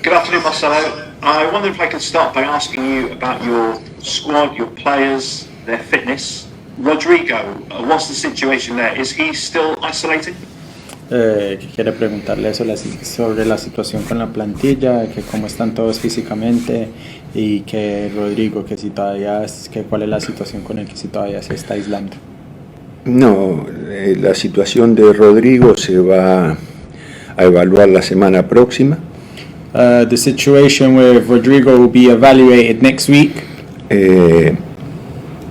Good afternoon, Marcelo. I wonder if I could start by asking you about your squad, your players, their fitness. Rodrigo, what's the situation there? Is he still isolating? Quiere preguntarle sobre la situación con la plantilla, que cómo están todos físicamente y que Rodrigo, que si todavía que cuál es la situación con él, que si todavía se está aislando. No, la situación de Rodrigo se va a evaluar la semana próxima. The situation with Rodrigo will be evaluated next week.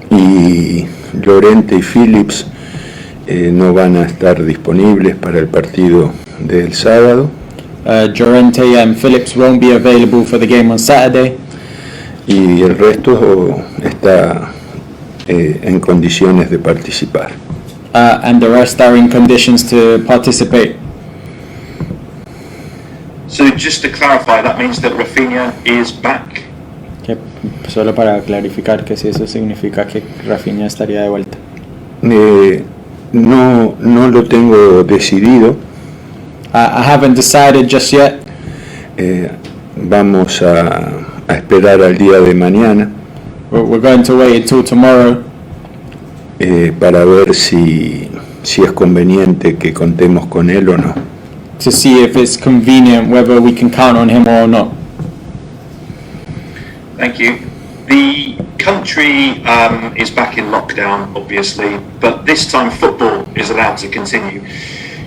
Y Llorente y Phillips no van a estar disponibles para el partido del sábado. Llorente and Phillips won't be available for the game on Saturday. Y el resto está en condiciones de participar. And the rest are in conditions to participate. So just to clarify, that means that Rafinha is back? Que, solo para clarificar que si eso significa que Rafinha estaría de vuelta. No lo tengo decidido. I haven't decided just yet. Vamos a esperar al día de mañana. We're going to wait until tomorrow. Para ver si es conveniente que contemos con él o no. To see if it's convenient whether we can count on him or not. Thank you. The country is back in lockdown, obviously, but this time football is allowed to continue.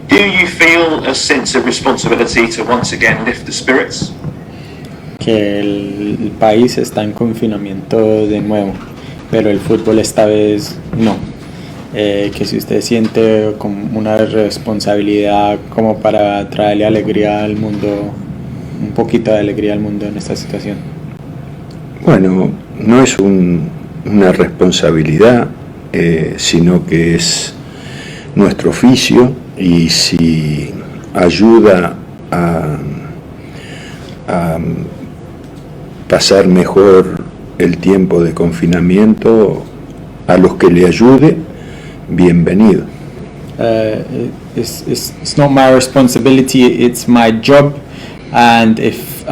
Do you feel a sense of responsibility to once again lift the spirits? Que el país está en confinamiento de nuevo, pero el fútbol esta vez no. Que si usted siente como una responsabilidad como para traerle alegría al mundo, un poquito de alegría al mundo en esta situación. Bueno, no es una responsabilidad, sino que es nuestro oficio, y si ayuda a pasar mejor el tiempo de confinamiento a los que le ayude, bienvenido. It's not my responsibility, it's my job, and if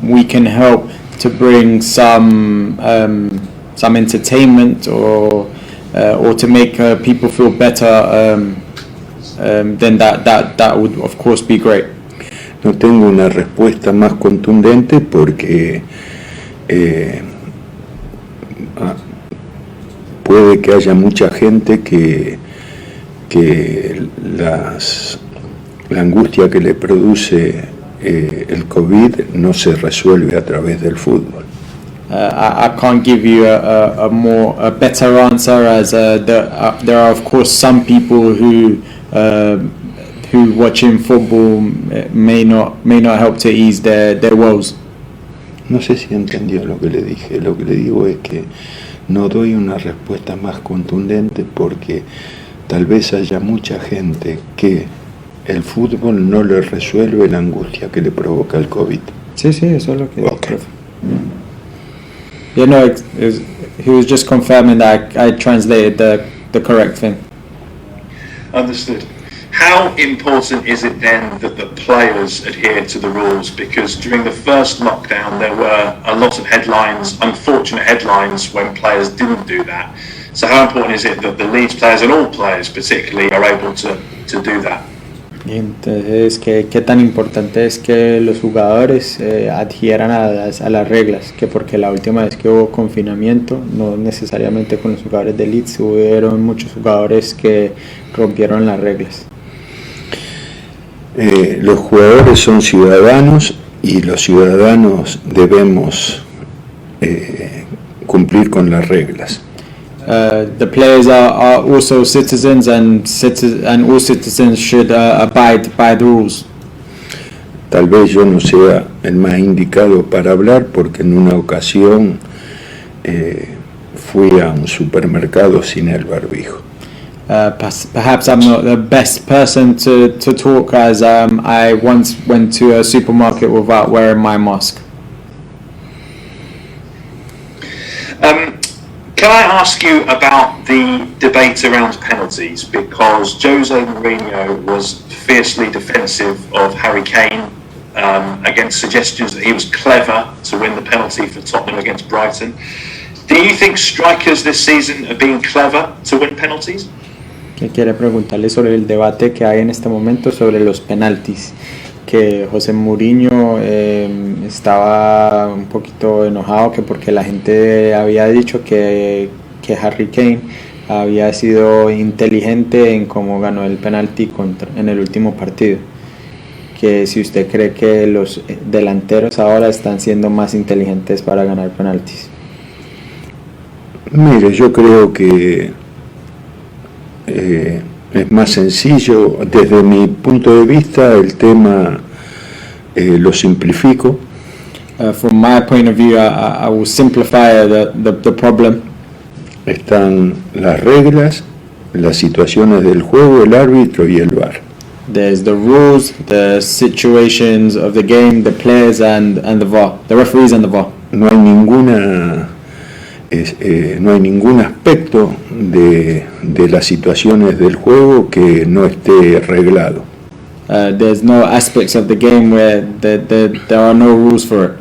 we can help to bring some entertainment or to make people feel better, then that would of course be great. No tengo una respuesta más contundente porque puede que haya mucha gente que la angustia que le produce el COVID no se resuelve a través del fútbol. I can't give you a better answer, as there are of course some people who watching football may not help to ease their woes. No sé si entendió lo que le dije. Lo que le digo es que no doy una respuesta más contundente porque tal vez haya mucha gente que el fútbol no le resuelve la angustia que le provoca el COVID. Sí, eso es lo que... Okay. Yeah, no, he was just confirming that I translated the correct thing. Understood. How important is it then that the players adhere to the rules? Because during the first lockdown there were a lot of headlines, unfortunate headlines, when players didn't do that. So how important is it that the Leeds players, and all players particularly, are able to do that? Entonces, ¿qué tan importante es que los jugadores adhieran a las reglas? Que porque la última vez que hubo confinamiento, no necesariamente con los jugadores de Leeds, hubieron muchos jugadores que rompieron las reglas. Los jugadores son ciudadanos y los ciudadanos debemos cumplir con las reglas. The players are also citizens, and all citizens should abide by the rules. Tal vez yo no sea el más indicado para hablar porque en una ocasión fui a un supermercado sin el barbijo. Perhaps I'm not the best person to talk, as I once went to a supermarket without wearing my mask. Can I ask you about the debate around penalties? Because Jose Mourinho was fiercely defensive of Harry Kane against suggestions that he was clever to win the penalty for Tottenham against Brighton. Do you think strikers this season are being clever to win penalties? Que quiere preguntarle sobre el debate que hay en este momento sobre los penaltis, que José Mourinho estaba un poquito enojado que porque la gente había dicho que Harry Kane había sido inteligente en cómo ganó el penalti en el último partido, que si usted cree que los delanteros ahora están siendo más inteligentes para ganar penaltis. Mire, yo creo que es más sencillo. Desde mi punto de vista, el tema lo simplifico. From my point of view, I will simplify the problem. Están las reglas, las situaciones del juego, el árbitro y el VAR. There's the rules, the situations of the game, the players and the VAR, the referees and the VAR. No hay ningún aspecto de las situaciones del juego que no esté reglado. There's no aspects of the game where there are no rules for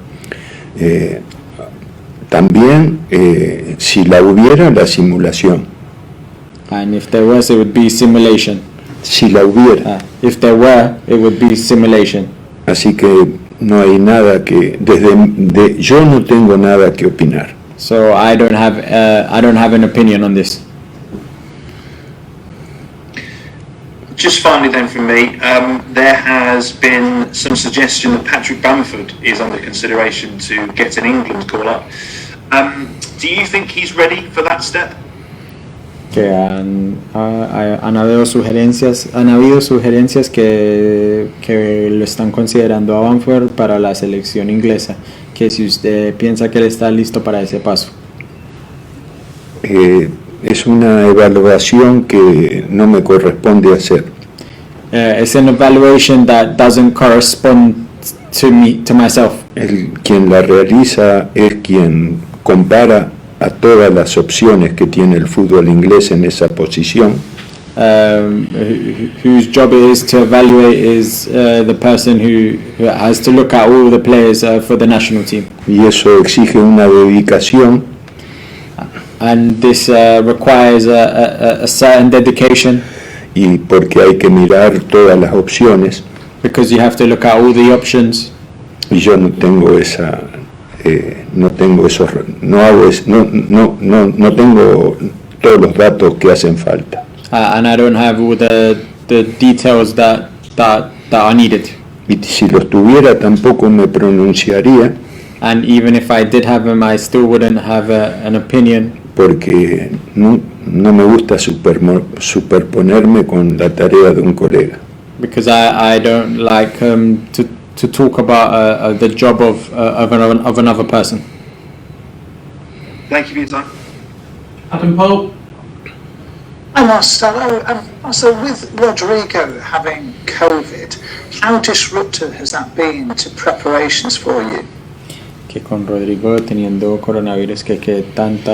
it. También, si la hubiera, la simulación. And if there was, it would be simulation. Si la hubiera. If there were, it would be simulation. Así que no hay nada que yo no tengo nada que opinar. So I don't have an opinion on this. Just finally then from me, there has been some suggestion that Patrick Bamford is under consideration to get an England call-up. Do you think he's ready for that step? Que han habido sugerencias que lo están considerando a Bamford para la selección inglesa, que si usted piensa que él está listo para ese paso. Es una evaluación que no me corresponde hacer. It's an evaluation that doesn't correspond to myself. Quien la realiza es quien compara a todas las opciones que tiene el fútbol inglés en esa posición. Whose job it is to evaluate is the person who has to look at all the players for the national team. Y eso exige una dedicación. And this requires a certain dedication. Y porque hay que mirar todas las opciones. Because you have to look at all the options. Y yo no tengo no tengo todos los datos que hacen falta. And I don't have all the details that are needed. Y si los tuviera tampoco me pronunciaría. And even if I did have them, I still wouldn't have an opinion. Porque no me gusta superponerme con la tarea de un colega. Because I don't like to talk about the job of another person. Thank you for your time. Adam Pope. Hi Marcelo. So with Rodrigo having COVID, how disruptive has that been to preparations for you? Que con Rodrigo teniendo coronavirus, que cuánto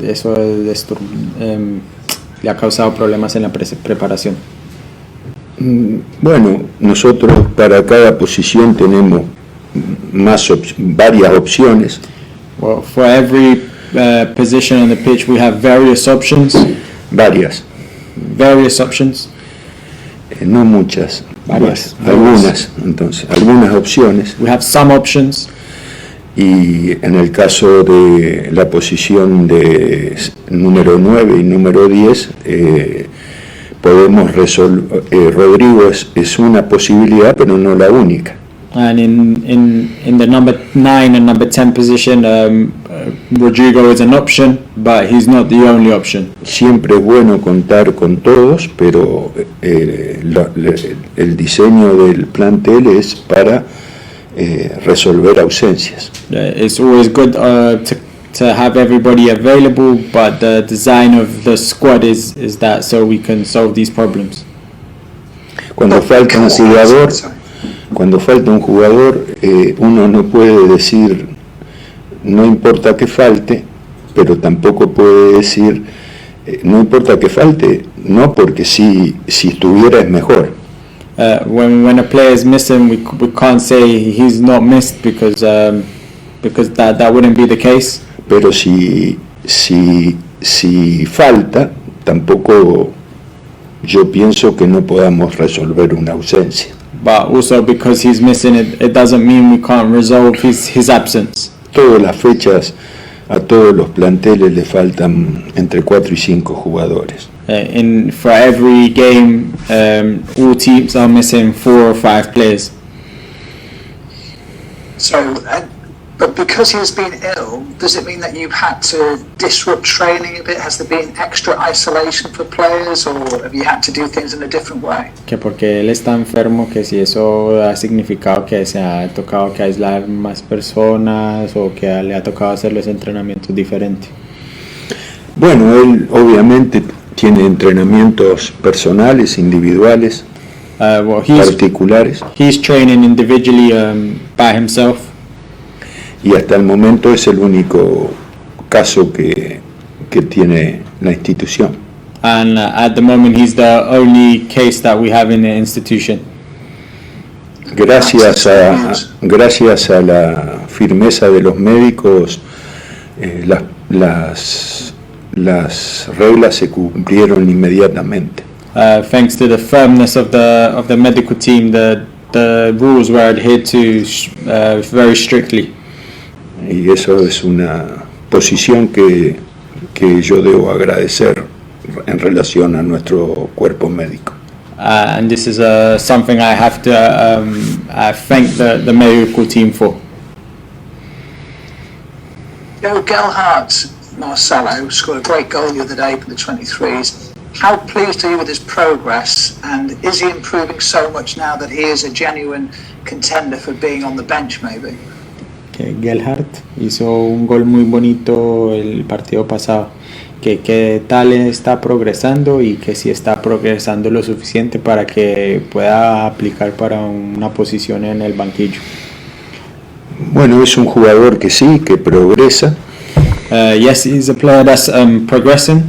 eso le ha causado problemas en la preparación. Bueno, nosotros para cada posición tenemos varias opciones. Well, for every position on the pitch we have various options. Varias options. No muchas. Varias. Algunas opciones. We have some options. Y en el caso de la posición de número 9 y número 10, podemos resolver. Rodrigo es una posibilidad, pero no la única. And in the number 9 and number 10 position, Rodrigo is an option, but he's not the only option. Siempre es bueno contar con todos, pero el diseño del plantel es para resolver ausencias. It's always good to have everybody available, but the design of the squad is that so we can solve these problems. Cuando falta un jugador, uno no puede decir no importa que falte, pero tampoco puede decir no importa que falte, no, porque si estuviera es mejor. When a player is missing, we can't say he's not missed because that wouldn't be the case. Pero si falta, tampoco yo pienso que no podamos resolver una ausencia. But also because he's missing, it doesn't mean we can't resolve his absence. Todas las fechas a todos los planteles le faltan entre 4 y 5 jugadores. For every game, all teams are missing 4 or 5 players. So, but because he has been ill, does it mean that you've had to disrupt training a bit? Has there been extra isolation for players, or have you had to do things in a different way? Que porque él está enfermo, que si eso ha significado que se ha tocado que aislar más personas o que le ha tocado hacer los entrenamientos diferentes. Bueno, él obviamente tiene entrenamientos personales, individuales, particulares. He's training individually by himself. Y hasta el momento es el único caso que tiene la institución. And at the moment he's the only case that we have in the institution. Gracias a la firmeza de los médicos, las reglas se cumplieron inmediatamente. Thanks to the firmness of the medical team, the rules were adhered to very strictly. Y eso es una posición que yo debo agradecer en relación a nuestro cuerpo médico. And this is something I have to thank the medical team for. Joe Gelhardt, Marcelo, scored a great goal the other day for the 23s. How pleased are you with his progress, and is he improving so much now that he is a genuine contender for being on the bench maybe? Que Gelhardt hizo un gol muy bonito el partido pasado, que tal está progresando y que si está progresando lo suficiente para que pueda aplicar para una posición en el banquillo. Bueno, es un jugador que sí, que progresa. Yes, he's a player that's progressing.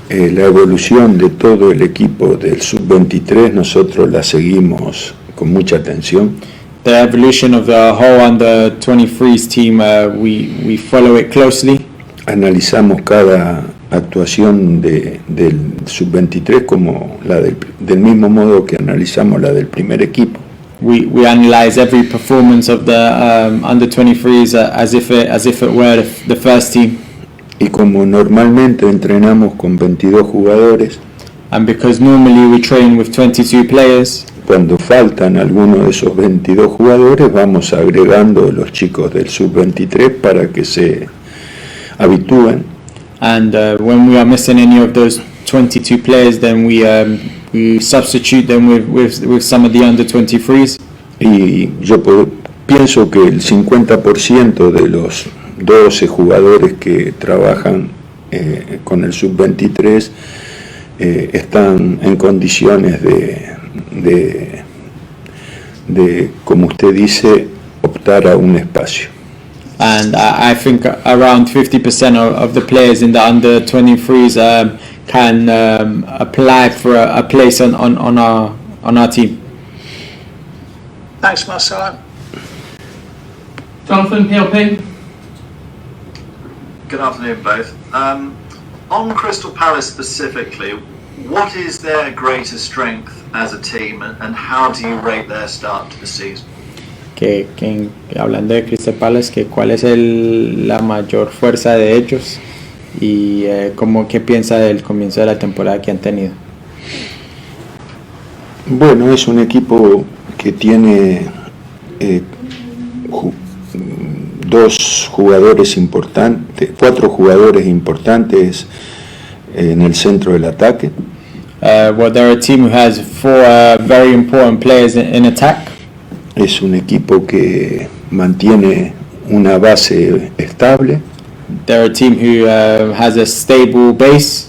La evolución de todo el equipo del sub-23 nosotros la seguimos con mucha atención. The evolution of the whole under 23s team, we follow it closely. Analizamos cada actuación del sub-23 como del mismo modo que analizamos la del primer equipo. We analyze every performance of the under 23s as if it were the first team. Y como normalmente entrenamos con 22 jugadores, and because normally we train with 22 players, cuando faltan algunos de esos 22 jugadores vamos agregando los chicos del sub-23 para que se habitúen. And when we are missing any of those 22 players, then we substitute them with some of the under 23s. Y yo pienso que el 50% de los 12 jugadores que trabajan con el sub-23 están en condiciones de, como usted dice, optar a un espacio. And I think around 50% of the players in the under 23s can apply for a place on our team. Thanks, Marcelo. Jonathan, PLP. Good afternoon, both. On Crystal Palace specifically, what is their greatest strength as a team, and how do you rate their start to the season? Que hablando de Crystal Palace, que cuál es la mayor fuerza de ellos y qué piensa del comienzo de la temporada que han tenido. Bueno, es un equipo que tiene 4 jugadores importantes en el centro del ataque. Well, they're a team who has 4 very important players in attack. Es un equipo que mantiene una base estable. They're a team who has a stable base.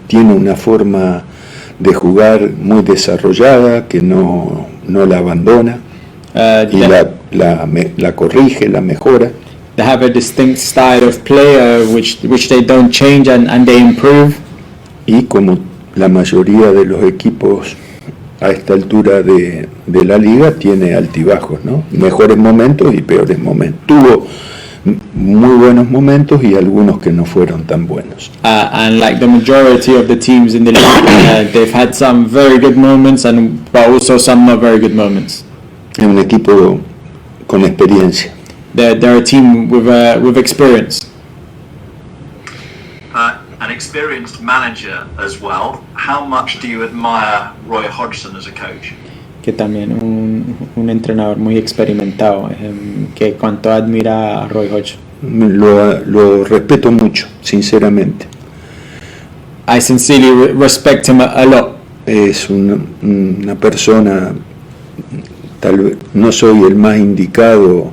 Tiene una forma de jugar muy desarrollada que no la abandona y la corrige, la mejora. They have a distinct style of play which they don't change and they improve. Y como la mayoría de los equipos a esta altura de la liga tiene altibajos, ¿no? Mejores momentos y peores momentos. Tuvo muy buenos momentos y algunos que no fueron tan buenos. And like the majority of the teams in the league, they've had some very good moments, but also some not very good moments. Es un equipo con experiencia. They're a team with experience. An experienced manager as well. How much do you admire Roy Hodgson as a coach? Que también un entrenador muy experimentado, que cuánto admira a Roy Hodgson. Lo respeto mucho, sinceramente. I sincerely respect him a lot. Es una persona, tal vez no soy el más indicado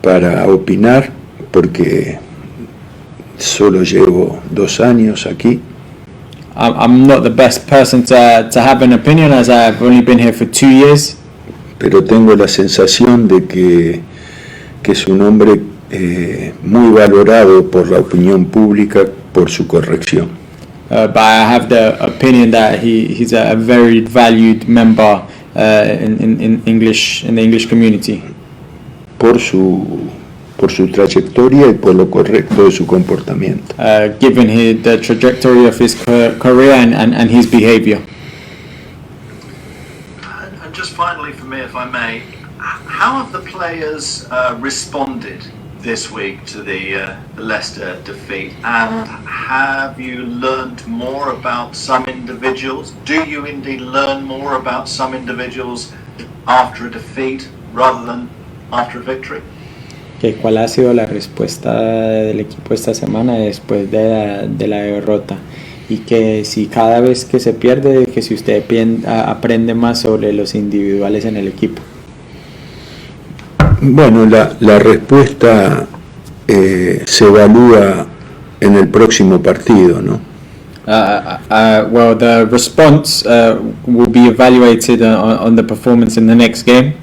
para opinar porque solo llevo 2 años aquí. I'm not the best person to have an opinion, as I've only been here for 2 years. Pero tengo la sensación de que es un hombre muy valorado por la opinión pública por su corrección. But I have the opinion that he's a very valued member in the English community. Por su trayectoria y por lo correcto de su comportamiento. Given the trajectory of his career and his behavior. And just finally for me, if I may, how have the players responded this week to the Leicester defeat? And have you learned more about some individuals? Do you indeed learn more about some individuals after a defeat rather than after a victory? ¿Cuál ha sido la respuesta del equipo esta semana después de la derrota? Y que si cada vez que se pierde, que si usted aprende más sobre los individuales en el equipo. Bueno, la respuesta se evalúa en el próximo partido, ¿no? Well, the response will be evaluated on the performance in the next game.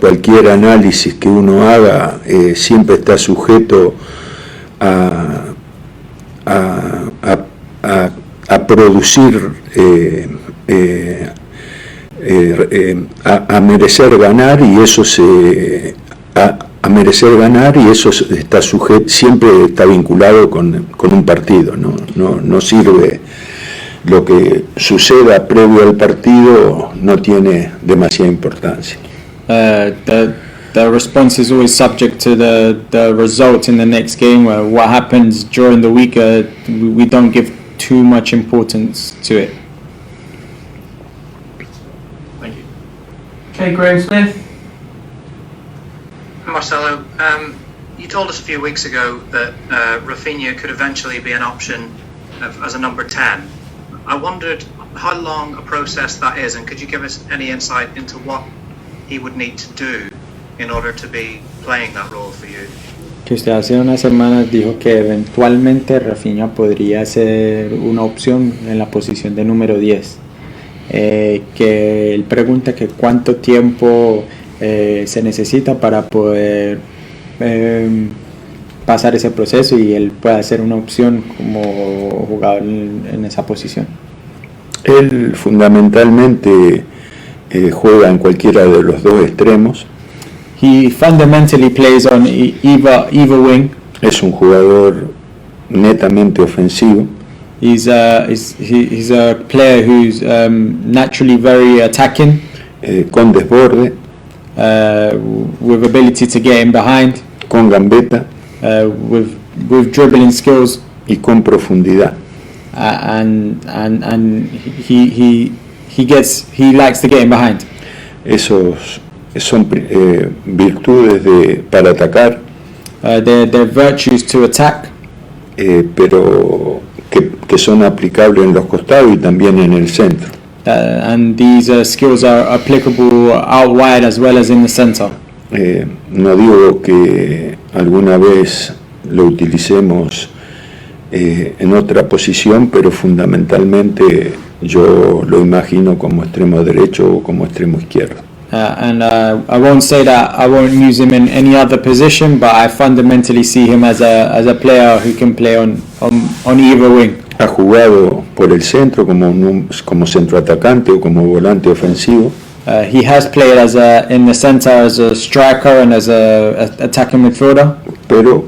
Cualquier análisis que uno haga siempre está sujeto a producir, a merecer ganar, y eso está sujeto, siempre está vinculado con un partido, no sirve. Lo que suceda previo al partido no tiene demasiada importancia. The response is always subject to the result in the next game. What happens during the week, we don't give too much importance to it. Thank you. Okay, Graham Smith. Marcelo, you told us a few weeks ago that Rafinha could eventually be an option as a number 10. I wondered how long a process that is, and could you give us any insight into what he would need to do in order to be playing that role for you? Que usted hace unas semanas dijo que eventualmente Rafinha podría ser una opción en la posición de número 10. Que él pregunta que cuánto tiempo se necesita para poder pasar ese proceso y él pueda ser una opción como jugador en esa posición. Él fundamentalmente juega en cualquiera de los dos extremos. He fundamentally plays on either wing. Es un jugador netamente ofensivo. He's a player who's naturally very attacking. Con desborde. With ability to get in behind. Con gambeta. With dribbling skills. Y con profundidad. And he likes to get in behind. Esos son virtudes para atacar. They're virtues to attack. Pero que son aplicables en los costados y también en el centro. And these skills are applicable out wide as well as in the center. No digo que alguna vez lo utilicemos en otra posición, pero fundamentalmente yo lo imagino como extremo derecho o como extremo izquierdo. I won't say that I won't use him in any other position, but I fundamentally see him as a player who can play on either wing. Ha jugado por el centro como centroatacante o como volante ofensivo. He has played in the center as a striker and as a attacking midfielder. Pero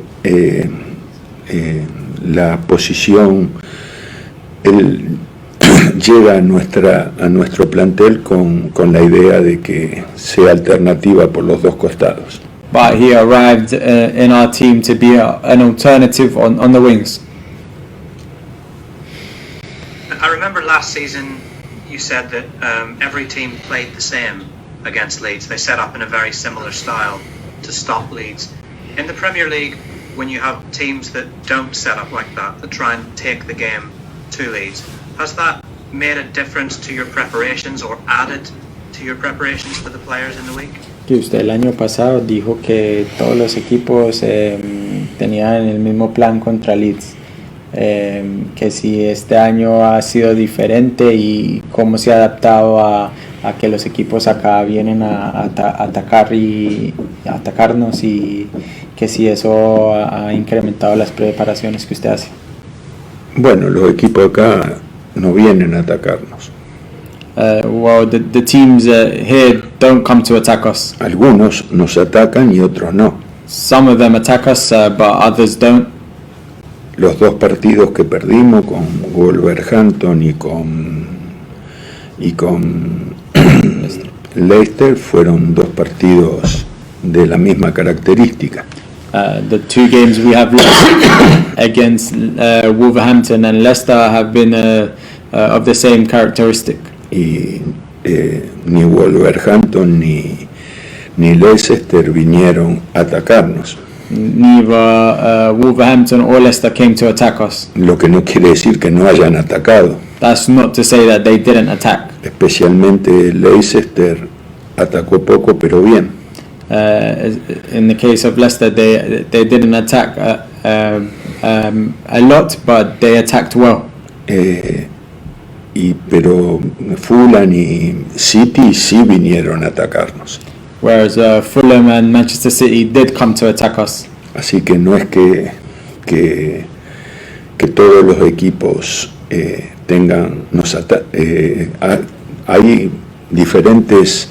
la posición, él llega a nuestro plantel con la idea de que sea alternativa por los dos costados. But he arrived in our team to be an alternative on the wings. I remember last season you said that every team played the same against Leeds. They set up in a very similar style to stop Leeds. In the Premier League, when you have teams that don't set up like that try and take the game to Leeds, has that made a difference to your preparations or added to your preparations for the players in the week? Que usted el año pasado dijo que todos los equipos tenían el mismo plan contra Leeds. Que si este año ha sido diferente y cómo se ha adaptado a que los equipos acá vienen a atacar y a atacarnos, y que si eso ha incrementado las preparaciones que usted hace. Bueno, los equipos acá no vienen a atacarnos. Well, the teams here don't come to attack us. Algunos nos atacan y otros no. Some of them attack us, but others don't. Los dos partidos que perdimos con Wolverhampton y con Leicester fueron dos partidos de la misma característica. The two games we have lost against Wolverhampton and Leicester have been of the same characteristic. Y ni Wolverhampton ni Leicester vinieron a atacarnos. Neither Wolverhampton or Leicester came to attack us. Lo que no quiere decir que no hayan atacado. That's not to say that they didn't attack. Especialmente Leicester atacó poco pero bien. In the case of Leicester, they didn't attack a lot, but they attacked well. Pero Fulham y City sí vinieron a atacarnos. Whereas Fulham and Manchester City did come to attack us. Así que no es que todos los equipos hay diferentes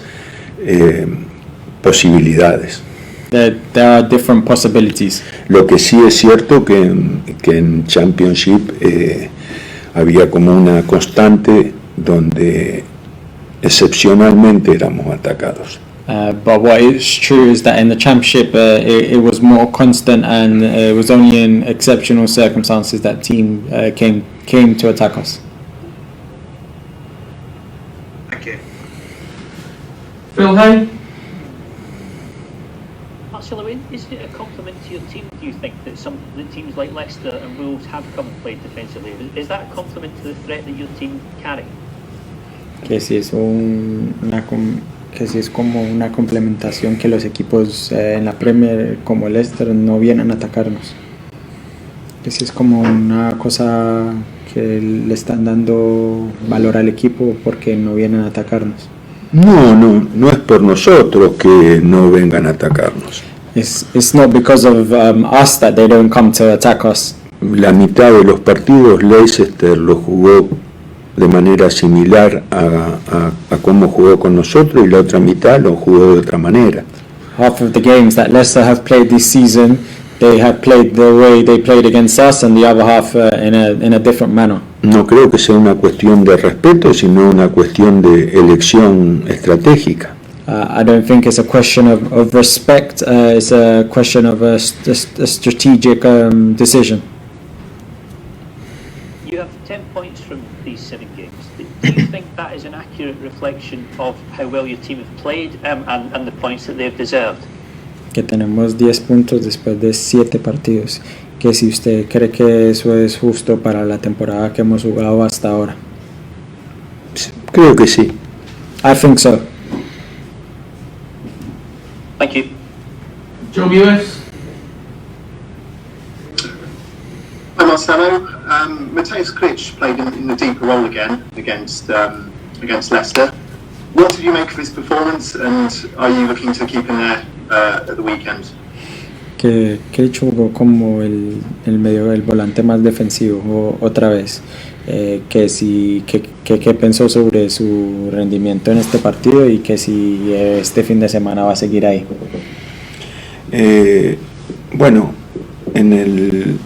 posibilidades. There are different possibilities. Lo que sí es cierto que en Championship había como una constante donde excepcionalmente éramos atacados. But what is true is that in the Championship it was more constant, and it was only in exceptional circumstances that team came to attack us. Thank you. Phil Hay? Marcelo, is it a compliment to your team, do you think, that some the teams like Leicester and Wolves have come and played defensively? Is that a compliment to the threat that your team carry? Que si es como una complementación que los equipos en la Premier como Leicester no vienen a atacarnos. Que si es como una cosa que le están dando valor al equipo porque no vienen a atacarnos. No es por nosotros que no vengan a atacarnos. It's not because of us that they don't come to attack us. La mitad de los partidos Leicester lo jugó de manera similar a cómo jugó con nosotros, y la otra mitad lo jugó de otra manera. Half of the games that Leicester have played this season, they have played the way they played against us, and the other half in a different manner. No creo que sea una cuestión de respeto, sino una cuestión de elección estratégica. I don't think it's a question of respect, it's a question of a strategic decision. You have 10 points from these 7 games. Do you think that is an accurate reflection of how well your team have played and the points that they've deserved? Que tenemos 10 puntos después de 7 partidos. Que si usted cree que eso es justo para la temporada que hemos jugado hasta ahora. Creo que sí. I think so. Thank you. Joe Lewis? Hi Marcelo. Mateusz Klich played in the deeper role again against Leicester. What did you make of his performance, and are you looking to keep him there at the weekend? que Klitsch jugó como el volante más defensivo otra vez. ¿Qué pensó sobre su rendimiento en este partido y que si este fin de semana va a seguir ahí? Bueno, en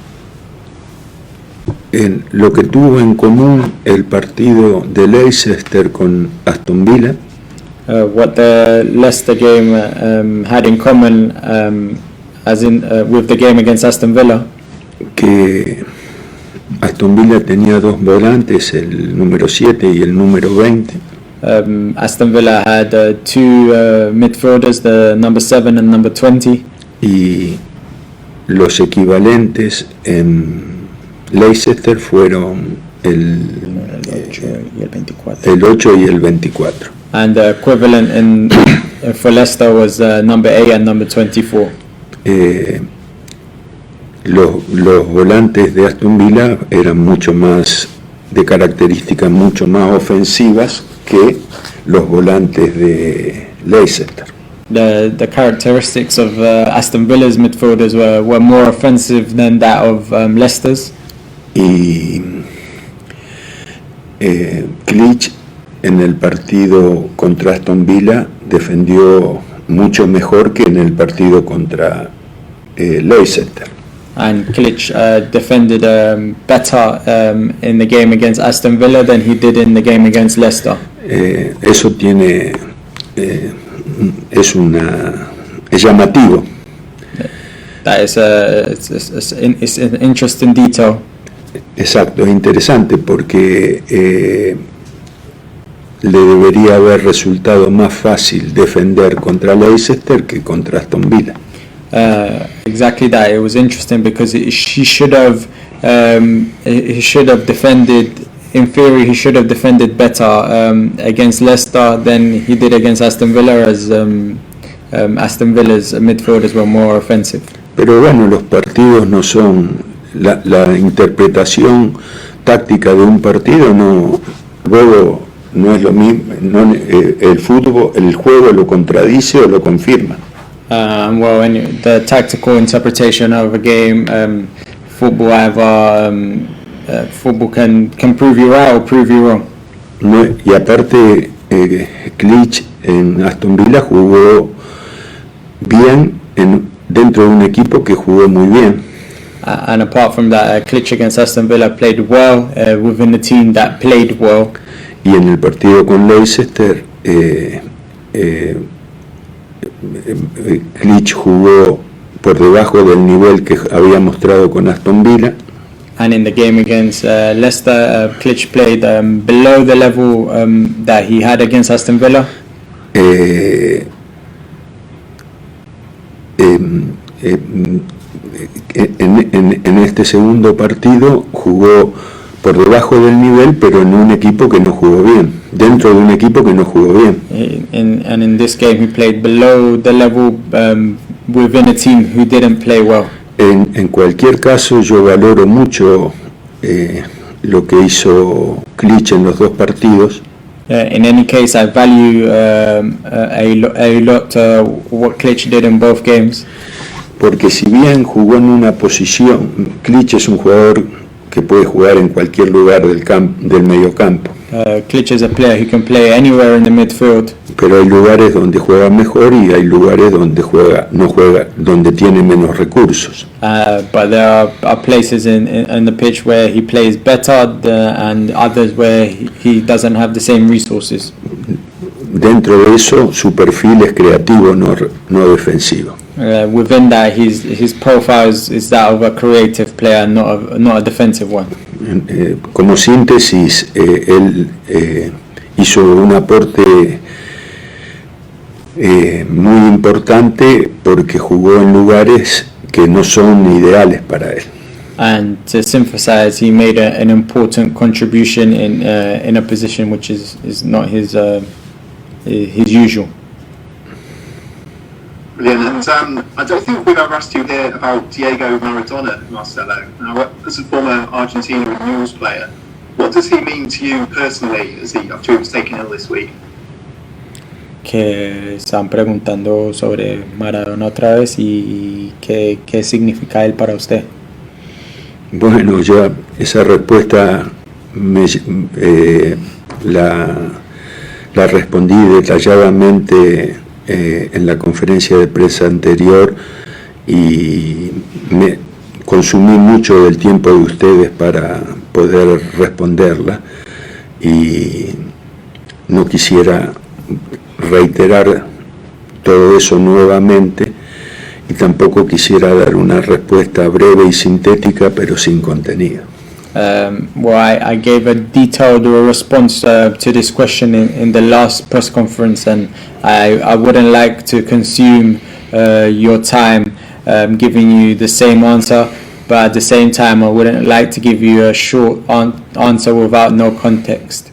lo que tuvo en común el partido de Leicester con Aston Villa, what the Leicester game had in common with the game against Aston Villa, que Aston Villa tenía dos volantes, el número 7 y el número 20. Aston Villa had two midfielders, the number 7 and number 20. Y los equivalentes en Leicester fueron el 8 y el 24. El 8 y el 24. And the equivalent for Leicester was number 8 and number 24. Los volantes de Aston Villa eran mucho más de características mucho más ofensivas que los volantes de Leicester. The characteristics of Aston Villa's midfielders were more offensive than that of Leicester's. Y Klitsch en el partido contra Aston Villa defendió mucho mejor que en el partido contra Leicester. And Klitsch defended better in the game against Aston Villa than he did in the game against Leicester. Eso tiene es llamativo. That is it's an interesting detail. Exacto, es interesante porque le debería haber resultado más fácil defender contra Leicester que contra Aston Villa. Exactly that. It was interesting because he should have defended. In theory, he should have defended better against Leicester than he did against Aston Villa, as Aston Villa's midfielders were more offensive. Pero bueno, los partidos no son la interpretación táctica de un partido, luego no es lo mismo. El fútbol, el juego lo contradice o lo confirma. The tactical interpretation of a game, football can prove you right or prove you wrong. Y aparte, Klitsch en Aston Villa jugó bien dentro de un equipo que jugó muy bien. And apart from that, Klitsch against Aston Villa played well within the team that played well. Y en el partido con Leicester, Klitsch jugó por debajo del nivel que había mostrado con Aston Villa. And in the game against Leicester, Klitsch played below the level that he had against Aston Villa. En este segundo partido jugó por debajo del nivel, pero en un equipo que no jugó bien, dentro de un equipo que no jugó bien. And in this game he played below the level within a team who didn't play well. En cualquier caso, yo valoro mucho lo que hizo Klitsch en los dos partidos. In any case, I value a lot what Klitsch did in both games. Porque si bien jugó en una posición, Klitsch es un jugador que puede jugar en cualquier lugar del mediocampo. Klitsch is a player who can play anywhere in the midfield. Pero hay lugares donde juega mejor y hay lugares donde no juega, donde tiene menos recursos. But there are places in the pitch where he plays better and others where he doesn't have the same resources. Dentro de eso, su perfil es creativo, no defensivo. Within that, his profile is that of a creative player, not a defensive one. Como síntesis, él hizo un aporte muy importante porque jugó en lugares que no son ideales para él. And to synthesize, he made an important contribution in a position which is not his usual. Brilliant. And I don't think we've ever asked you here about Diego Maradona, Marcelo. Now, as a former Argentina and Newell's player, what does he mean to you personally after he was taken ill this week? que estaban preguntando sobre Maradona otra vez y qué significa él para usted. Bueno, ya esa respuesta la respondí detalladamente en la conferencia de prensa anterior y me consumí mucho del tiempo de ustedes para poder responderla y no quisiera reiterar todo eso nuevamente y tampoco quisiera dar una respuesta breve y sintética pero sin contenido. I gave a detailed response to this question in the last press conference, and I wouldn't like to consume your time giving you the same answer, but at the same time I wouldn't like to give you a short answer without no context.